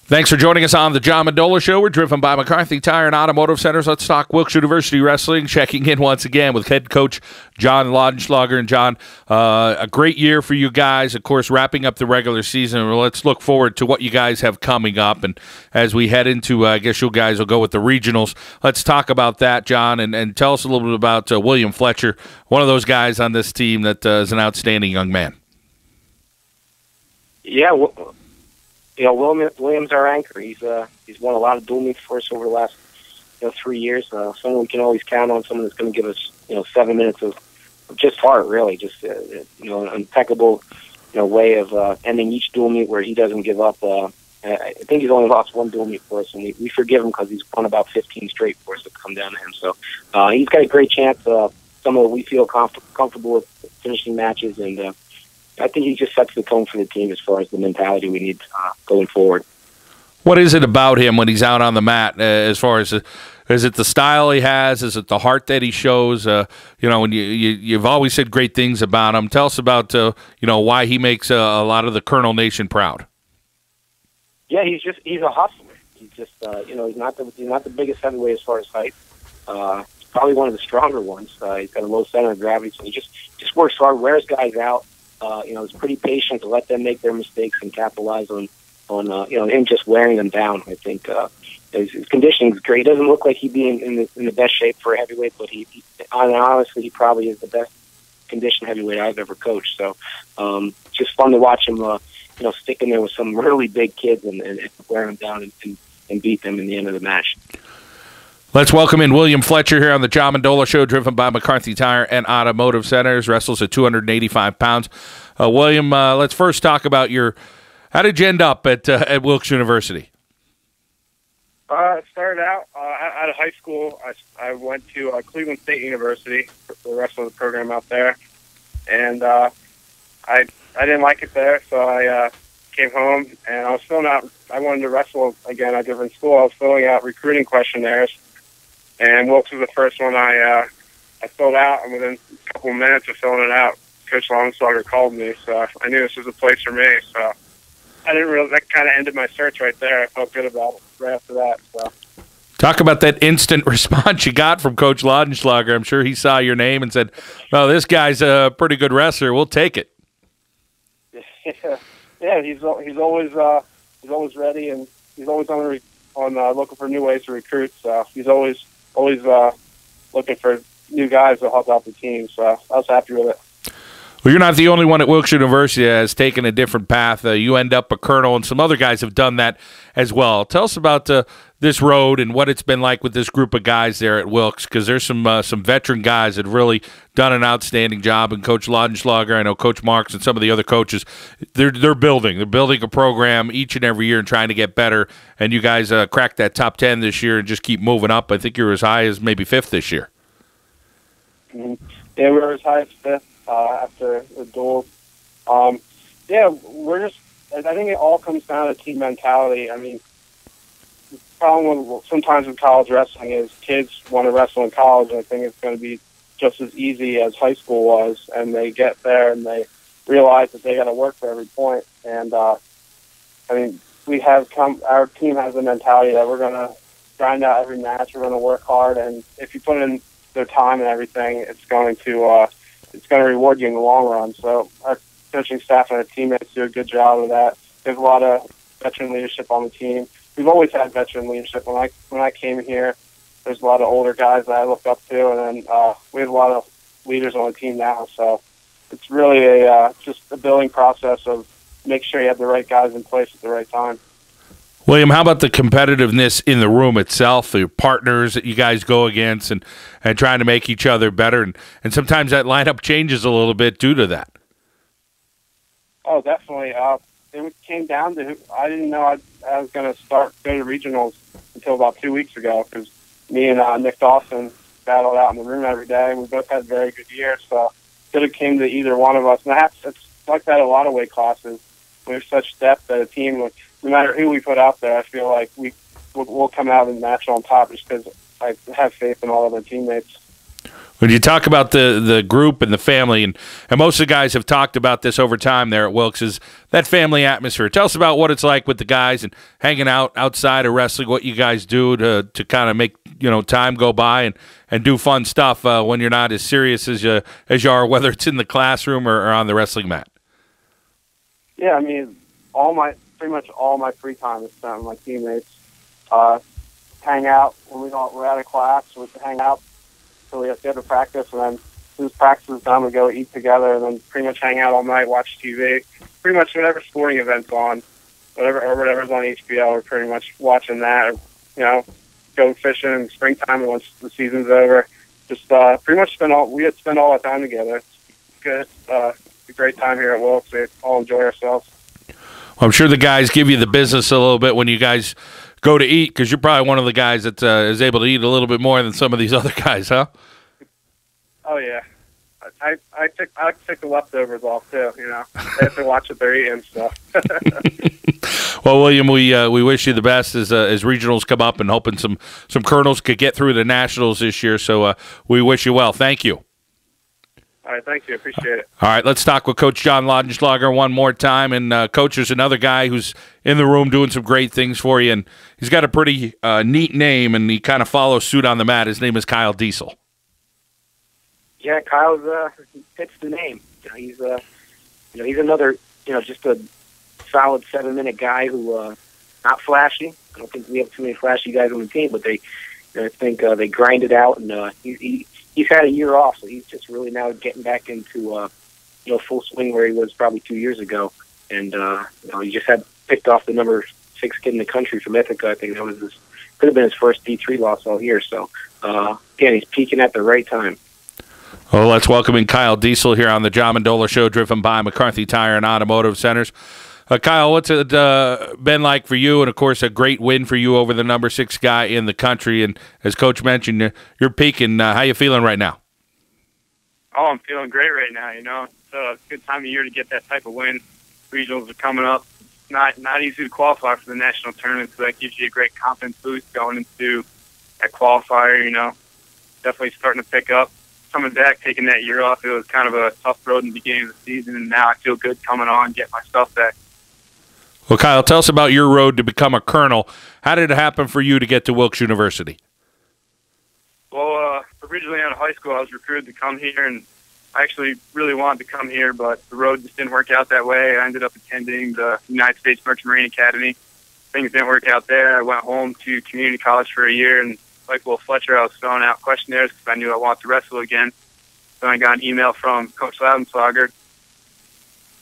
Thanks for joining us on the Jon Mendola Show. We're driven by McCarthy Tire and Automotive Centers. Let's talk Wilkes University Wrestling. Checking in once again with head coach Jon Laudenslager. And Jon, a great year for you guys. Of course, wrapping up the regular season. Let's look forward to what you guys have coming up. And as we head into, I guess you guys will go with the regionals. Let's talk about that, Jon, and tell us a little bit about William Fletcher, one of those guys on this team that is an outstanding young man. Yeah, William's our anchor. He's won a lot of dual meets for us over the last 3 years. Someone we can always count on. Someone that's going to give us 7 minutes of just heart, really, just an impeccable way of ending each dual meet where he doesn't give up. I think he's only lost one dual meet for us, and we forgive him because he's won about 15 straight for us to come down to him. So he's got a great chance. Someone we feel comfortable with finishing matches, and I think he just sets the tone for the team as far as the mentality we need going forward. What is it about him when he's out on the mat? As far as is it the style he has? Is it the heart that he shows? When you've always said great things about him. Tell us about why he makes a lot of the Colonel Nation proud. Yeah, he's a hustler. He's just he's not the biggest heavyweight as far as height. Probably one of the stronger ones. He's got a low center of gravity, so he just works hard, wears guys out. Is pretty patient to let them make their mistakes and capitalize on him just wearing them down. I think his conditioning is great. He doesn't look like he'd be in the best shape for a heavyweight, but honestly, he probably is the best conditioned heavyweight I've ever coached. So just fun to watch him, stick in there with some really big kids and wear them down and beat them in the end of the match. Let's welcome in William Fletcher here on the Jon Mendola Show, driven by McCarthy Tire and Automotive Centers. Wrestles at 285 pounds. William, let's first talk about how did you end up at Wilkes University? I started out out of high school. I went to Cleveland State University for the rest of the program out there, and I didn't like it there, so I came home and I was filling out. I wanted to wrestle again at a different school. I was filling out recruiting questionnaires. And Wilkes was the first one I filled out, and within a couple of minutes of filling it out, Coach Laudenslager called me, so I knew this was the place for me. So that kind of ended my search right there. I felt good about it right after that. So. Talk about that instant response you got from Coach Laudenslager. I'm sure he saw your name and said, "Well, this guy's a pretty good wrestler. We'll take it." Yeah, he's always ready, and he's always on looking for new ways to recruit. So he's always looking for new guys to help out the team, so I was happy with it. Well, you're not the only one at Wilkes University that has taken a different path. You end up a colonel, and some other guys have done that as well. Tell us about this road and what it's been like with this group of guys there at Wilkes, because there's some veteran guys that have really done an outstanding job. And Coach Laudenslager, I know Coach Marks and some of the other coaches, they're building a program each and every year and trying to get better. And you guys cracked that top 10 this year and just keep moving up. I think you're as high as maybe 5th this year. Mm-hmm. Yeah, we were as high as 5th after the duels. I think it all comes down to team mentality. I mean, the problem sometimes with college wrestling is kids want to wrestle in college, and I think it's going to be just as easy as high school was, and they get there and they realize that they got to work for every point. And our team has the mentality that we're going to grind out every match, we're going to work hard, and if you put in their time and everything, it's going to reward you in the long run. So our coaching staff and our teammates do a good job of that. There's a lot of veteran leadership on the team. We've always had veteran leadership. When I came here, there's a lot of older guys that I look up to, and then we have a lot of leaders on the team now. So it's really just a building process of make sure you have the right guys in place at the right time. William, how about the competitiveness in the room itself, the partners that you guys go against and trying to make each other better? And sometimes that lineup changes a little bit due to that. Oh, definitely. It came down to I didn't know I was going to go to regionals until about 2 weeks ago, because me and Nick Dawson battled out in the room every day, and we both had very good years. So it could have came to either one of us. And it's like that in a lot of weight classes. We have such depth that a team, no matter who we put out there, I feel like we'll come out in the match on top just because I have faith in all of our teammates. When you talk about the group and the family, and most of the guys have talked about this over time there at Wilkes, is that family atmosphere. Tell us about what it's like with the guys and hanging out outside of wrestling, what you guys do to kind of make time go by and do fun stuff when you're not as serious as you are, whether it's in the classroom or on the wrestling mat. Yeah, I mean, pretty much all my free time is spent with my teammates. Hang out when we're out of class. We hang out till we have to go to practice, and then as soon as practice is done, we go eat together, and then pretty much hang out all night, watch TV. Pretty much whatever sporting event's on, whatever's on HBO, we're pretty much watching that. Or, go fishing in the springtime once the season's over. Just pretty much spend all our time together. It's good. It's a great time here at Wilkes. We all enjoy ourselves. Well, I'm sure the guys give you the business a little bit when you guys go to eat, because you're probably one of the guys that is able to eat a little bit more than some of these other guys, huh? Oh yeah, I take the leftovers off too. They have to watch what they're eating and stuff. Well, William, we wish you the best as regionals come up, and hoping some Colonels could get through the Nationals this year. So we wish you well. Thank you. All right, thank you. Appreciate it. All right, let's talk with Coach Jon Laudenslager one more time. And, Coach, there's another guy who's in the room doing some great things for you, and he's got a pretty neat name, and he kind of follows suit on the mat. His name is Kyle Diesel. Yeah, Kyle's fits the name. He's another just a solid 7-minute guy who not flashy. I don't think we have too many flashy guys on the team, but I think they grind it out, and he's had a year off, so he's just really now getting back into full swing where he was probably 2 years ago. And he just had picked off the number 6 kid in the country from Ithaca. I think that was could have been his first D3 loss all year. So again, he's peaking at the right time. Well, let's welcome in Kyle Diesel here on the Jon Mendola Show, driven by McCarthy Tire and Automotive Centers. Kyle, what's it been like for you? And, of course, a great win for you over the number 6 guy in the country. And as Coach mentioned, you're peaking. How you feeling right now? Oh, I'm feeling great right now. It's a good time of year to get that type of win. Regionals are coming up. It's not easy to qualify for the national tournament, so that gives you a great confidence boost going into that qualifier. Definitely starting to pick up. Coming back, taking that year off, it was kind of a tough road in the beginning of the season, and now I feel good coming on, getting my stuff back. Well, Kyle, tell us about your road to become a colonel. How did it happen for you to get to Wilkes University? Well, originally out of high school, I was recruited to come here, and I actually really wanted to come here, but the road just didn't work out that way. I ended up attending the United States Merchant Marine Academy. Things didn't work out there. I went home to community college for a year, and like Fletcher, I was filling out questionnaires because I knew I wanted to wrestle again. Then I got an email from Coach Laudenslager,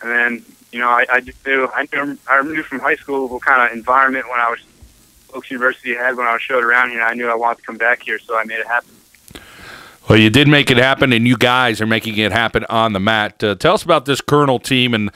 and then I just knew I knew from high school what kind of environment Wilkes University had when I was showed around here. I knew I wanted to come back here, so I made it happen. Well, you did make it happen, and you guys are making it happen on the mat. Tell us about this Colonel team and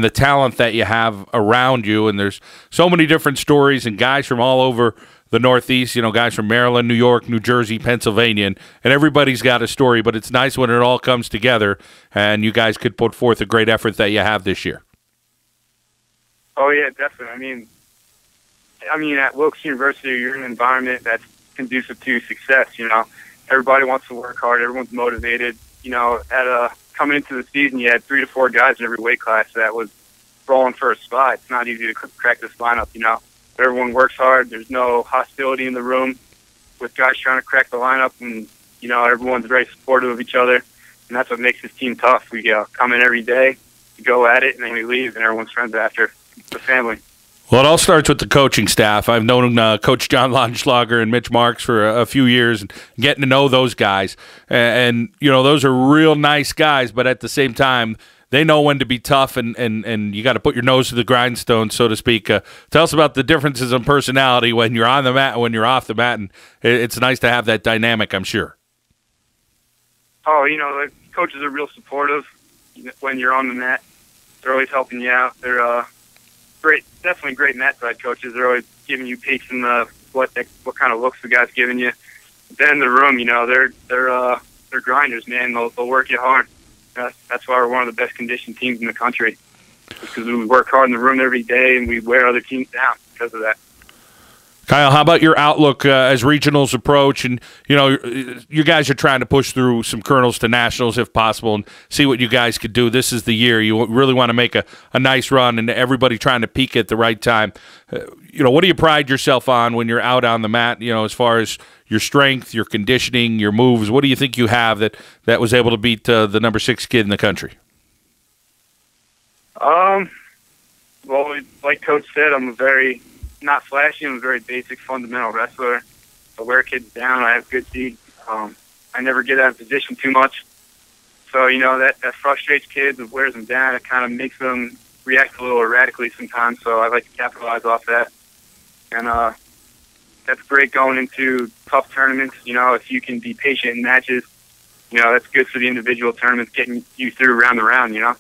the talent that you have around you. And there's so many different stories and guys from all over the Northeast, guys from Maryland, New York, New Jersey, Pennsylvania, and everybody's got a story, but it's nice when it all comes together and you guys could put forth a great effort that you have this year. Oh, yeah, definitely. I mean, at Wilkes University, you're in an environment that's conducive to success, Everybody wants to work hard. Everyone's motivated. Coming into the season, you had 3 to 4 guys in every weight class that was rolling for a spot. It's not easy to crack this lineup, Everyone works hard. There's no hostility in the room with guys trying to crack the lineup, and, everyone's very supportive of each other, and that's what makes this team tough. We come in every day, we go at it, and then we leave, and everyone's friends after. It's a family. Well, it all starts with the coaching staff. I've known Coach Jon Laudenslager and Mitch Marks for a few years, and getting to know those guys. And those are real nice guys, but at the same time, they know when to be tough, and you got to put your nose to the grindstone, so to speak. Tell us about the differences in personality when you're on the mat and when you're off the mat, and it's nice to have that dynamic, I'm sure. Oh, the coaches are real supportive when you're on the mat. They're always helping you out. They're definitely great mat side coaches. They're always giving you peeks in what kind of looks the guy's giving you. Then in the room, they're grinders, man. They'll work you hard. That's why we're one of the best conditioned teams in the country. Because we work hard in the room every day, and we wear other teams down because of that. Kyle, how about your outlook as regionals approach? And, you know, you guys are trying to push through some Colonels to nationals if possible and see what you guys could do. This is the year. You really want to make a nice run, and everybody trying to peak at the right time. You know, what do you pride yourself on when you're out on the mat, you know, as far as your strength, your conditioning, your moves? What do you think you have that was able to beat the number 6 kid in the country? Well, like Coach said, I'm a very not flashy. I'm a very basic, fundamental wrestler. I wear kids down. I have good feet. I never get out of position too much. So, you know, that frustrates kids. It wears them down. It kind of makes them react a little erratically sometimes. So I like to capitalize off that. And that's great going into tough tournaments. You know, if you can be patient in matches, you know, that's good for the individual tournaments, getting you through round to round, you know.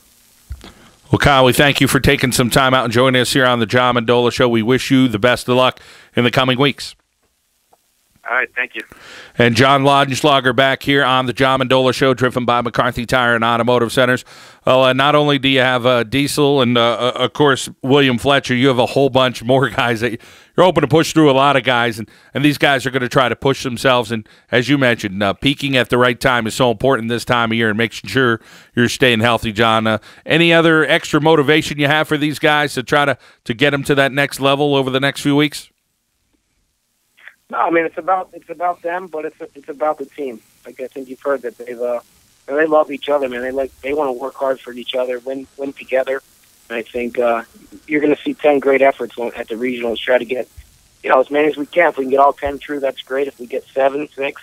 Well, Kyle, we thank you for taking some time out and joining us here on the Jon Mendola Show. We wish you the best of luck in the coming weeks. All right, thank you. And Jon Laudenslager back here on the Jon Mendola Show, driven by McCarthy Tire and Automotive Centers. Well, not only do you have Diesel and, of course, William Fletcher, you have a whole bunch more guys that you're hoping to push through a lot of guys, and these guys are going to try to push themselves. And as you mentioned, peaking at the right time is so important this time of year and making sure you're staying healthy, John. Any other extra motivation you have for these guys to try to get them to that next level over the next few weeks? No, I mean it's about them, but it's about the team. Like I think you've heard that they love each other, man. They want to work hard for each other, win together. And I think you're going to see 10 great efforts at the regionals. Try to get, you know, as many as we can. If we can get all 10 through, that's great. If we get 7, 6,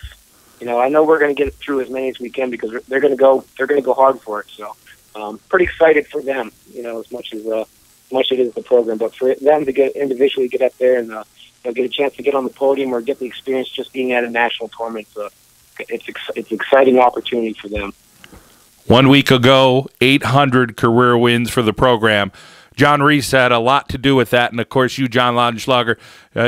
you know, I know we're going to get through as many as we can because they're going to go hard for it. So pretty excited for them. You know, as much as it is the program, but for them to get individually get up there and get a chance to get on the podium or get the experience just being at a national tournament. It's an exciting opportunity for them. 1 week ago, 800 career wins for the program. John Reese had a lot to do with that, and of course you, Jon Laudenslager,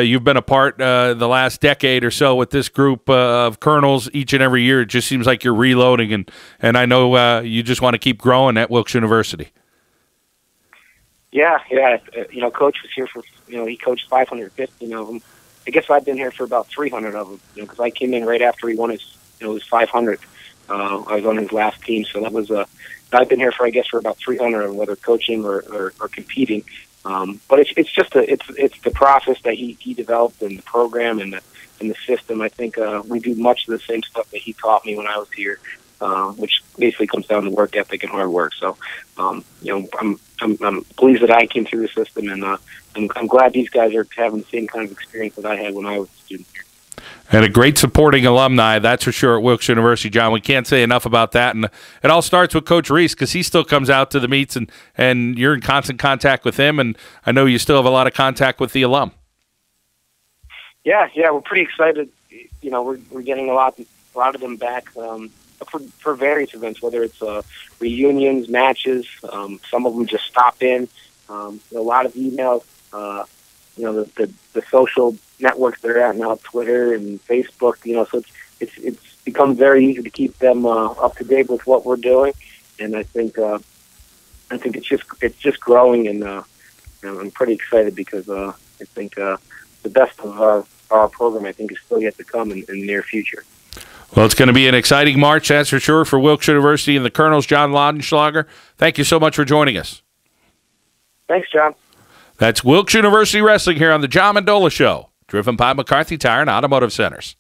you've been a part the last decade or so with this group of colonels each and every year. It just seems like you're reloading, and I know you just want to keep growing at Wilkes University. Yeah. You know, Coach was here for, you know, he coached 515 of them. I guess I've been here for about 300 of them, you know, because I came in right after he won his 500th. I was on his last team, so that was I've been here for about 300 of them, whether coaching or competing. But it's just it's the process that he developed in the program and the system. I think we do much of the same stuff that he taught me when I was here, which basically comes down to work ethic and hard work. So, you know, I'm pleased that I came through the system, and I'm glad these guys are having the same kind of experience that I had when I was a student here. And a great supporting alumni, that's for sure, at Wilkes University, John. We can't say enough about that. And it all starts with Coach Reese because he still comes out to the meets, and you're in constant contact with him. And I know you still have a lot of contact with the alum. Yeah, we're pretty excited. You know, we're getting a lot of them back for various events, whether it's reunions, matches. Some of them just stop in. A lot of emails. You know, the social networks that are out now, Twitter and Facebook. You know, so it's become very easy to keep them up to date with what we're doing, and I think it's just growing, and I'm pretty excited because I think the best of our program I think is still yet to come in the near future. Well, it's going to be an exciting March, that's for sure, for Wilkes University and the Colonels. Jon Laudenslager, thank you so much for joining us. Thanks, John. That's Wilkes University Wrestling here on the Jon Mendola Show, driven by McCarthy Tire and Automotive Centers.